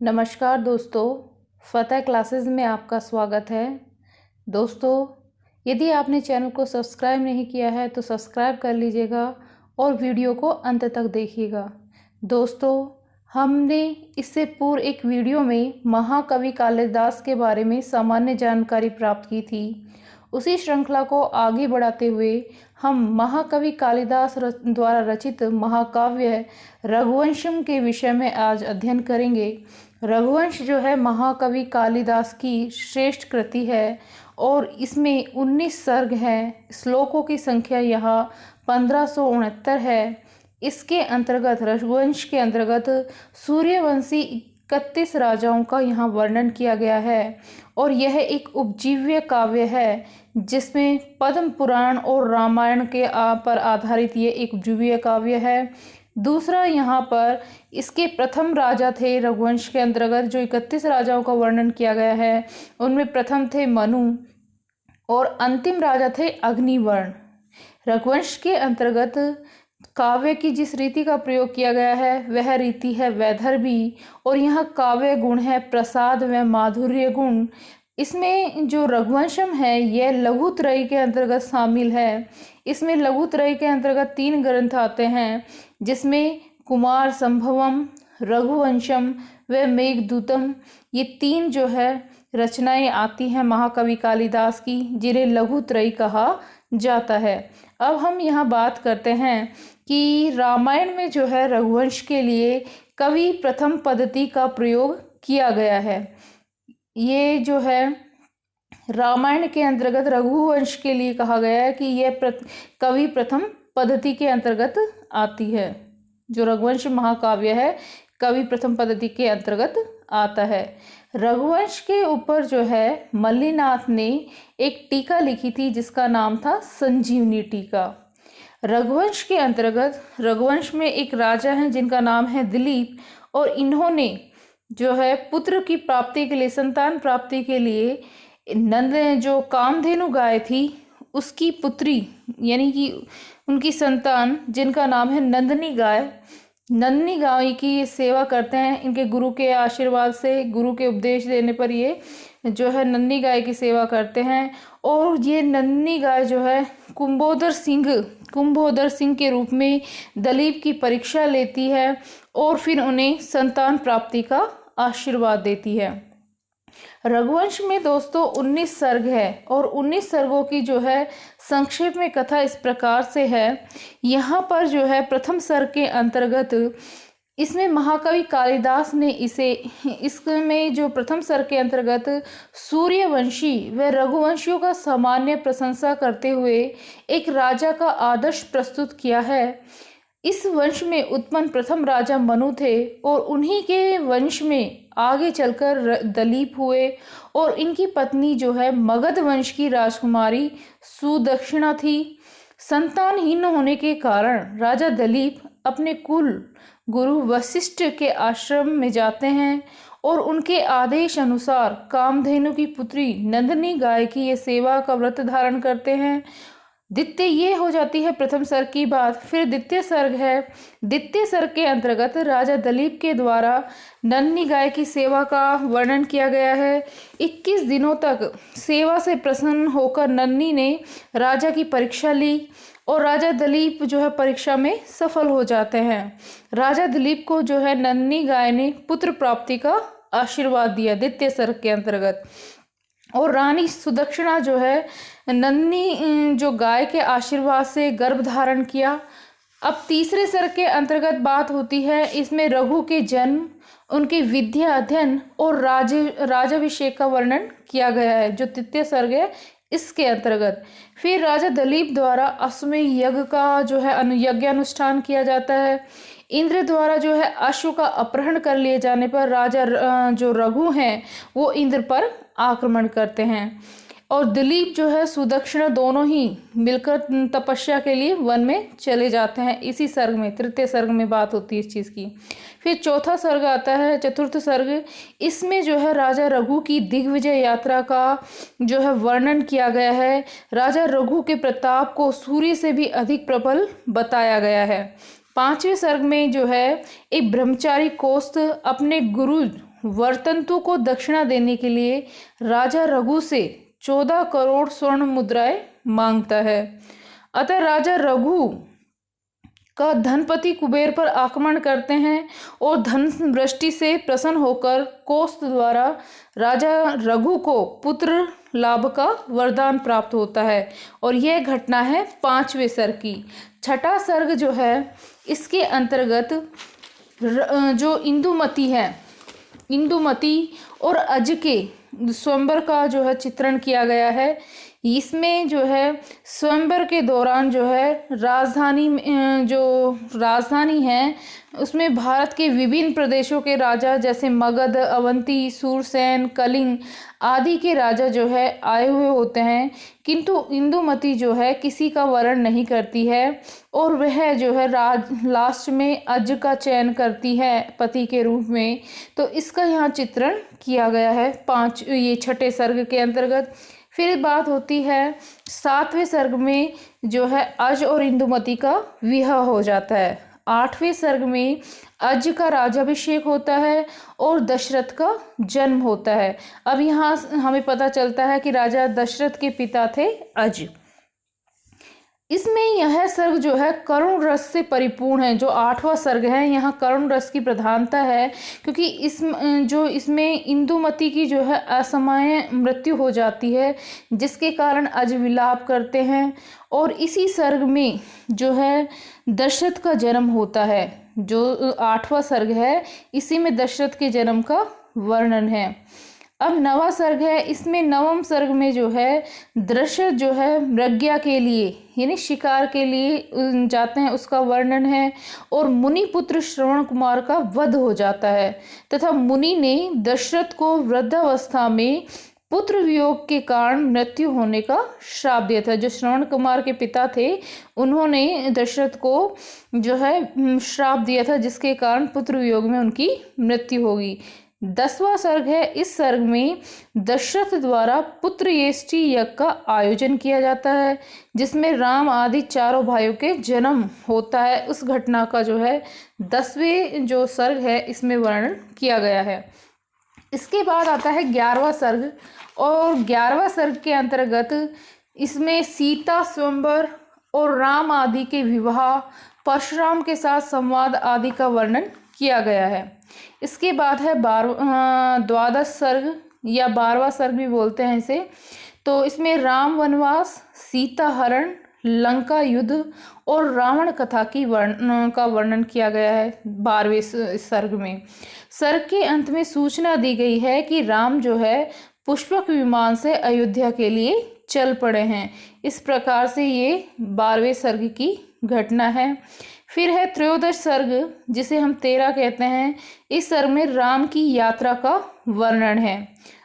नमस्कार दोस्तों, फ़तेह क्लासेस में आपका स्वागत है। दोस्तों, यदि आपने चैनल को सब्सक्राइब नहीं किया है तो सब्सक्राइब कर लीजिएगा और वीडियो को अंत तक देखिएगा। दोस्तों, हमने इससे पूर्व एक वीडियो में महाकवि कालिदास के बारे में सामान्य जानकारी प्राप्त की थी। उसी श्रृंखला को आगे बढ़ाते हुए हम महाकवि कालिदास द्वारा रचित महाकाव्य रघुवंशम के विषय में आज अध्ययन करेंगे। रघुवंश जो है महाकवि कालिदास की श्रेष्ठ कृति है और इसमें 19 सर्ग हैं। श्लोकों की संख्या यहाँ 1569 है। इसके अंतर्गत रघुवंश के अंतर्गत सूर्यवंशी 31 राजाओं का यहाँ वर्णन किया गया है और यह एक उपजीव्य काव्य है जिसमें पद्म पुराण और रामायण के पर आधारित ये एक उपजीव्य काव्य है। दूसरा, यहाँ पर इसके प्रथम राजा थे रघुवंश के अंतर्गत जो 31 राजाओं का वर्णन किया गया है। उनमें प्रथम थे मनु और अंतिम राजा थे अग्निवर्ण। रघुवंश के अंतर्गत काव्य की जिस रीति का प्रयोग किया गया है वह रीति है वैदर्भी और यहाँ काव्य गुण है प्रसाद व माधुर्य गुण। इसमें जो रघुवंशम है यह लघुत्रयी के अंतर्गत शामिल है। इसमें लघुत्रयी के अंतर्गत 3 ग्रंथ आते हैं जिसमें कुमार संभवम, रघुवंशम व मेघदूतम, ये 3 जो है रचनाएं आती हैं महाकवि कालिदास की जिन्हें लघुत्रयी कहा जाता है। अब हम यहाँ बात करते हैं कि रामायण में जो है रघुवंश के लिए कवि प्रथम पद्धति का प्रयोग किया गया है। ये जो है रामायण के अंतर्गत रघुवंश के लिए कहा गया है कि यह कवि प्रथम पद्धति के अंतर्गत आती है। जो रघुवंश महाकाव्य है कवि प्रथम पद्धति के अंतर्गत आता है। रघुवंश के ऊपर जो है मल्लीनाथ ने एक टीका लिखी थी जिसका नाम था संजीवनी टीका। रघुवंश के अंतर्गत रघुवंश में एक राजा हैं जिनका नाम है दिलीप और इन्होंने जो है पुत्र की प्राप्ति के लिए, संतान प्राप्ति के लिए नंद जो कामधेनु गाय थी उसकी पुत्री यानी कि उनकी संतान जिनका नाम है नंदनी गाय की ये सेवा करते हैं। इनके गुरु के आशीर्वाद से, गुरु के उपदेश देने पर ये जो है नंदनी गाय की सेवा करते हैं और ये नंदनी गाय जो है कुंभोदर सिंह के रूप में दिलीप की परीक्षा लेती है और फिर उन्हें संतान प्राप्ति का आशीर्वाद देती है। रघुवंश में दोस्तों 19 सर्ग है और 19 सर्गों की जो है संक्षेप में कथा इस प्रकार से है। यहाँ पर जो है प्रथम सर्ग के अंतर्गत इसमें महाकवि कालिदास ने इसमें जो प्रथम सर्ग के अंतर्गत सूर्यवंशी व रघुवंशियों का सामान्य प्रशंसा करते हुए एक राजा का आदर्श प्रस्तुत किया है। इस वंश में उत्पन्न प्रथम राजा मनु थे और उन्हीं के वंश में आगे चलकर दिलीप हुए और इनकी पत्नी जो है मगध वंश की राजकुमारी सुदक्षिणा थी। संतानहीन होने के कारण राजा दिलीप अपने कुल गुरु वशिष्ठ के आश्रम में जाते हैं और उनके आदेश अनुसार कामधेनु की पुत्री नंदनी गाय की ये सेवा का व्रत धारण करते हैं। द्वितीय ये हो जाती है प्रथम सर्ग की बात। फिर द्वितीय सर्ग है। द्वितीय सर्ग के अंतर्गत राजा दिलीप के द्वारा नंदनी गाय की सेवा का वर्णन किया गया है। 21 दिनों तक सेवा से प्रसन्न होकर नंदनी ने राजा की परीक्षा ली और राजा दिलीप जो है परीक्षा में सफल हो जाते हैं। राजा दिलीप को जो है नंदनी गाय ने पुत्र प्राप्ति का आशीर्वाद दिया द्वितीय सर्ग के अंतर्गत और रानी सुदक्षिणा जो है नंदनी जो गाय के आशीर्वाद से गर्भ धारण किया। अब तीसरे सर्ग के अंतर्गत बात होती है। इसमें रघु के जन्म, उनके विद्या अध्ययन और राजाभिषेक का वर्णन किया गया है जो तृतीय सर्ग है इसके अंतर्गत। फिर राजा दिलीप द्वारा अश्वमेध यज्ञ का जो है यज्ञ अनुष्ठान किया जाता है। इंद्र द्वारा जो है अश्व का अपहरण कर लिए जाने पर राजा जो रघु हैं वो इंद्र पर आक्रमण करते हैं और दिलीप जो है सुदक्षिणा दोनों ही मिलकर तपस्या के लिए वन में चले जाते हैं। इसी सर्ग में तृतीय सर्ग में बात होती है इस चीज़ की। फिर चौथा सर्ग आता है, चतुर्थ सर्ग। इसमें जो है राजा रघु की दिग्विजय यात्रा का जो है वर्णन किया गया है। राजा रघु के प्रताप को सूर्य से भी अधिक प्रबल बताया गया है। 5वें सर्ग में जो है एक ब्रह्मचारी कोस्त अपने गुरु वर्तंतु को दक्षिणा देने के लिए राजा रघु से 14 करोड़ स्वर्ण मुद्राएं मांगता है। अतः राजा रघु का धनपति कुबेर पर आक्रमण करते हैं और धन वृष्टि से प्रसन्न होकर कोस्त द्वारा राजा रघु को पुत्र लाभ का वरदान प्राप्त होता है। और यह घटना है 5वें सर्ग की। छठा सर्ग जो है इसके अंतर्गत जो इंदुमती है, इंदुमती और अज के स्वयंवर का जो है चित्रण किया गया है। इसमें जो है स्वयंवर के दौरान जो है राजधानी है उसमें भारत के विभिन्न प्रदेशों के राजा जैसे मगध, अवंती, सूरसेन, कलिंग आदि के राजा जो है आए हुए होते हैं, किंतु इंदुमती जो है किसी का वर्ण नहीं करती है और वह जो है लास्ट में अज का चयन करती है पति के रूप में। तो इसका यहाँ चित्रण किया गया है ये छठे सर्ग के अंतर्गत। फिर बात होती है 7वें सर्ग में जो है अज और इंदुमती का विवाह हो जाता है। 8वें सर्ग में अज का राज्याभिषेक होता है और दशरथ का जन्म होता है। अब यहाँ हमें पता चलता है कि राजा दशरथ के पिता थे अज। इसमें यह सर्ग जो है करुण रस से परिपूर्ण है। जो 8वां सर्ग है यहाँ करुण रस की प्रधानता है, क्योंकि इसमें इंदुमती की जो है असमय मृत्यु हो जाती है, जिसके कारण अज विलाप करते हैं। और इसी सर्ग में जो है दशरथ का जन्म होता है। जो 8वां सर्ग है इसी में दशरथ के जन्म का वर्णन है। अब 9वां सर्ग है। इसमें 9वें सर्ग में जो है दशरथ जो है मृग्या के लिए यानी शिकार के लिए जाते हैं, उसका वर्णन है। और मुनि पुत्र श्रवण कुमार का वध हो जाता है तथा मुनि ने दशरथ को वृद्धावस्था में पुत्र वियोग के कारण मृत्यु होने का श्राप दिया था। जो श्रवण कुमार के पिता थे उन्होंने दशरथ को जो है श्राप दिया था, जिसके कारण पुत्र वियोग में उनकी मृत्यु होगी। 10वां सर्ग है। इस सर्ग में दशरथ द्वारा पुत्र येष्टि यज्ञ का आयोजन किया जाता है, जिसमें राम आदि चारों भाइयों के जन्म होता है। उस घटना का जो है 10वें जो सर्ग है इसमें वर्णन किया गया है। इसके बाद आता है 11वां सर्ग। और 11वां सर्ग के अंतर्गत इसमें सीता स्वयंवर और राम आदि के विवाह, परशुराम के साथ संवाद आदि का वर्णन किया गया है। इसके बाद है 12वां सर्ग या 12वां सर्ग भी बोलते हैं इसे। तो इसमें राम वनवास, सीता हरण, लंका युद्ध और रावण कथा का वर्णन किया गया है 12वें सर्ग में। सर्ग के अंत में सूचना दी गई है कि राम जो है पुष्पक विमान से अयोध्या के लिए चल पड़े हैं। इस प्रकार से ये 12वें सर्ग की घटना है। फिर है त्रयोदश सर्ग, जिसे हम 13 कहते हैं। इस सर्ग में राम की यात्रा का वर्णन है।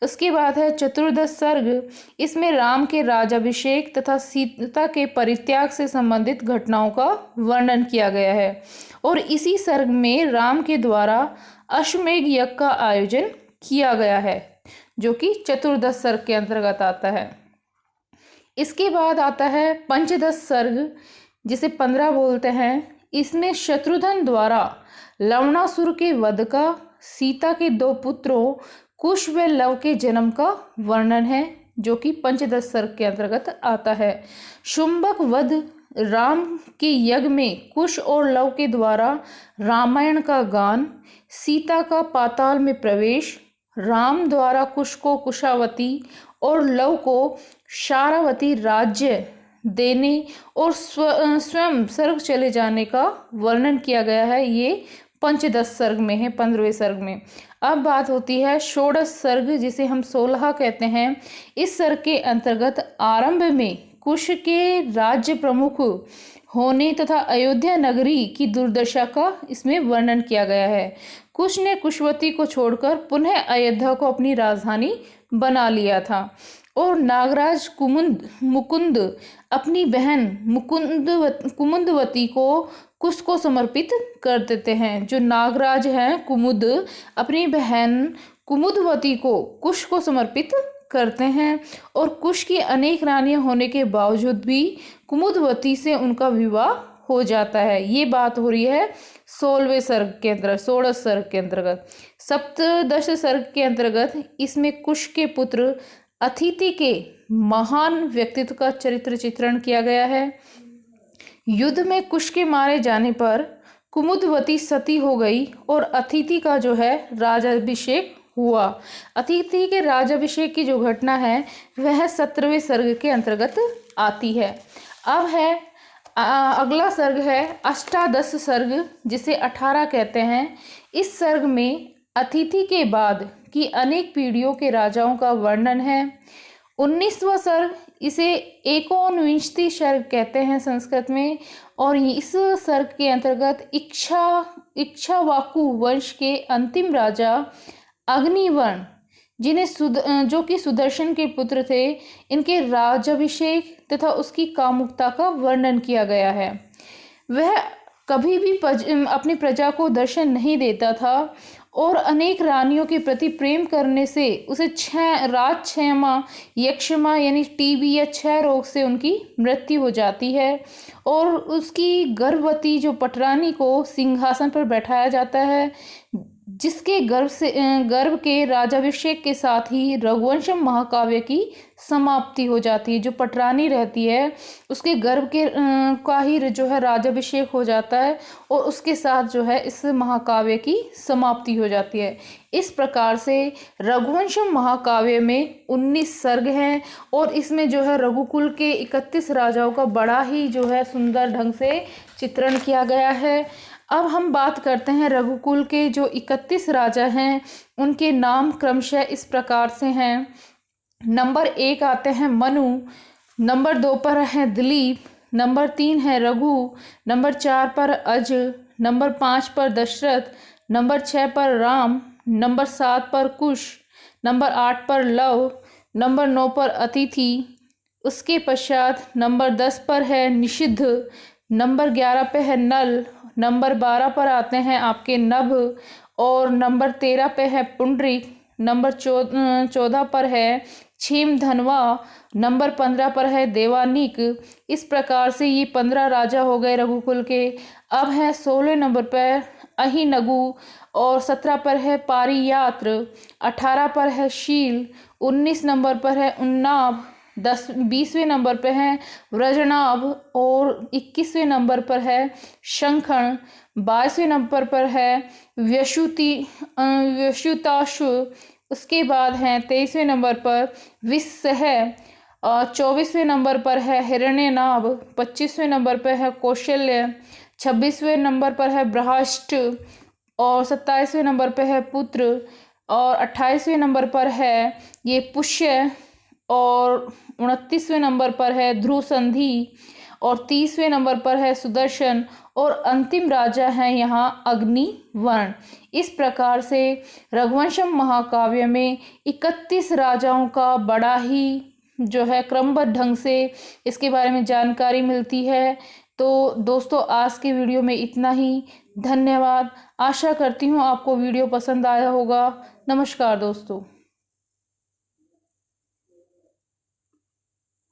उसके बाद है चतुर्दश सर्ग। इसमें राम के राज्याभिषेक तथा सीता के परित्याग से संबंधित घटनाओं का वर्णन किया गया है। और इसी सर्ग में राम के द्वारा अश्वमेध यज्ञ का आयोजन किया गया है, जो कि चतुर्दश सर्ग के अंतर्गत आता है। इसके बाद आता है पंचदश सर्ग, जिसे 15 बोलते हैं। इसमें शत्रुघ्न द्वारा लवणासुर के वध का, सीता के 2 पुत्रों कुश व लव के जन्म का वर्णन है, जो कि पंचदश सर्ग के अंतर्गत आता है। शुंभक वध, राम के यज्ञ में कुश और लव के द्वारा रामायण का गान, सीता का पाताल में प्रवेश, राम द्वारा कुश को कुशावती और लव को शारावती राज्य देने और स्वयं स्वर्ग चले जाने का वर्णन किया गया है। ये पंचदश सर्ग में है, 15वें सर्ग में। अब बात होती है षोडश सर्ग, जिसे हम 16 कहते हैं। इस सर्ग के अंतर्गत आरंभ में कुश के राज्य प्रमुख होने तथा अयोध्या नगरी की दुर्दशा का इसमें वर्णन किया गया है। कुश ने कुशवती को छोड़कर पुनः अयोध्या को अपनी राजधानी बना लिया था और नागराज मुकुंद अपनी बहन कुमुदवती को कुश को समर्पित कर देते हैं। जो नागराज हैं कुमुद अपनी बहन कुमुदवती को कुश को समर्पित करते हैं और कुश की अनेक रानियां होने के बावजूद भी कुमुदवती से उनका विवाह हो जाता है। ये बात हो रही है 16वें सर्ग के अंतर्गत, 16 सर्ग के अंतर्गत। सप्तदश सर्ग के अंतर्गत इसमें कुश के पुत्र अथिति के महान व्यक्तित्व का चरित्र चित्रण किया गया है। युद्ध में कुश के मारे जाने पर कुमुदवती सती हो गई और अथिति का जो है राजाभिषेक हुआ। अथिति के राजाभिषेक की जो घटना है वह 17वें सर्ग के अंतर्गत आती है। अब है अगला सर्ग है अष्टादश सर्ग, जिसे 18 कहते हैं। इस सर्ग में अथिति के बाद की अनेक पीढ़ियों के राजाओं का वर्णन है। 19वां सर्ग, इसे एकोनविंशति सर्ग कहते हैं संस्कृत में, और इस सर्ग के अंतर्गत इक्ष्वाकु वंश के अंतिम राजा अग्निवर्ण, जो कि सुदर्शन के पुत्र थे, इनके राज्याभिषेक तथा उसकी कामुकता का वर्णन किया गया है। वह कभी भी अपनी प्रजा को दर्शन नहीं देता था और अनेक रानियों के प्रति प्रेम करने से उसे राजक्षयमा यक्षमा यानी टीबी या क्षय रोग से उनकी मृत्यु हो जाती है और उसकी गर्भवती जो पटरानी को सिंहासन पर बैठाया जाता है, जिसके गर्भ के राजाभिषेक के साथ ही रघुवंशम महाकाव्य की समाप्ति हो जाती है। जो पटरानी रहती है उसके गर्भ के का ही जो है राजाभिषेक हो जाता है और उसके साथ जो है इस महाकाव्य की समाप्ति हो जाती है। इस प्रकार से रघुवंशम महाकाव्य में 19 सर्ग हैं और इसमें जो है रघुकुल के 31 राजाओं का बड़ा ही जो है सुंदर ढंग से चित्रण किया गया है। अब हम बात करते हैं रघुकुल के जो 31 राजा हैं, उनके नाम क्रमशः इस प्रकार से हैं। नंबर 1 आते हैं मनु, नंबर 2 पर है दिलीप, नंबर 3 है रघु, नंबर 4 पर अज, नंबर 5 पर दशरथ, नंबर 6 पर राम, नंबर 7 पर कुश, नंबर 8 पर लव, नंबर 9 पर अतिथि। उसके पश्चात नंबर 10 पर है निषिद्ध, नंबर 11 पे है नल, नंबर 12 पर आते हैं आपके नभ और नंबर 13 पे है पुंडरीक, नंबर 14 पर है छीम धनवा, नंबर 15 पर है देवानिक। इस प्रकार से ये 15 राजा हो गए रघुकुल के। अब है 16 नंबर पर अहिनगु और 17 पर है पारियात्र, 18 पर है शील, 19 नंबर पर है उन्नाभ, 20वें नंबर पर है व्रजनाभ और 21वें नंबर पर है शंखण, 22वें नंबर पर है व्यशुताशु। उसके बाद हैं 23वें नंबर पर विस्सह, 24वें नंबर पर है हिरण्यनाभ, 25वें नंबर पर है कौशल्य, 26वें नंबर पर है बृहस्पति और 27वें नंबर पर है पुत्र और 28वें नंबर पर है ये पुष्य और 29वें नंबर पर है ध्रुव संधि और 30वें नंबर पर है सुदर्शन और अंतिम राजा हैं यहाँ अग्निवर्ण। इस प्रकार से रघुवंशम महाकाव्य में 31 राजाओं का बड़ा ही जो है क्रमबद्ध ढंग से इसके बारे में जानकारी मिलती है। तो दोस्तों आज की वीडियो में इतना ही। धन्यवाद। आशा करती हूँ आपको वीडियो पसंद आया होगा। नमस्कार दोस्तों।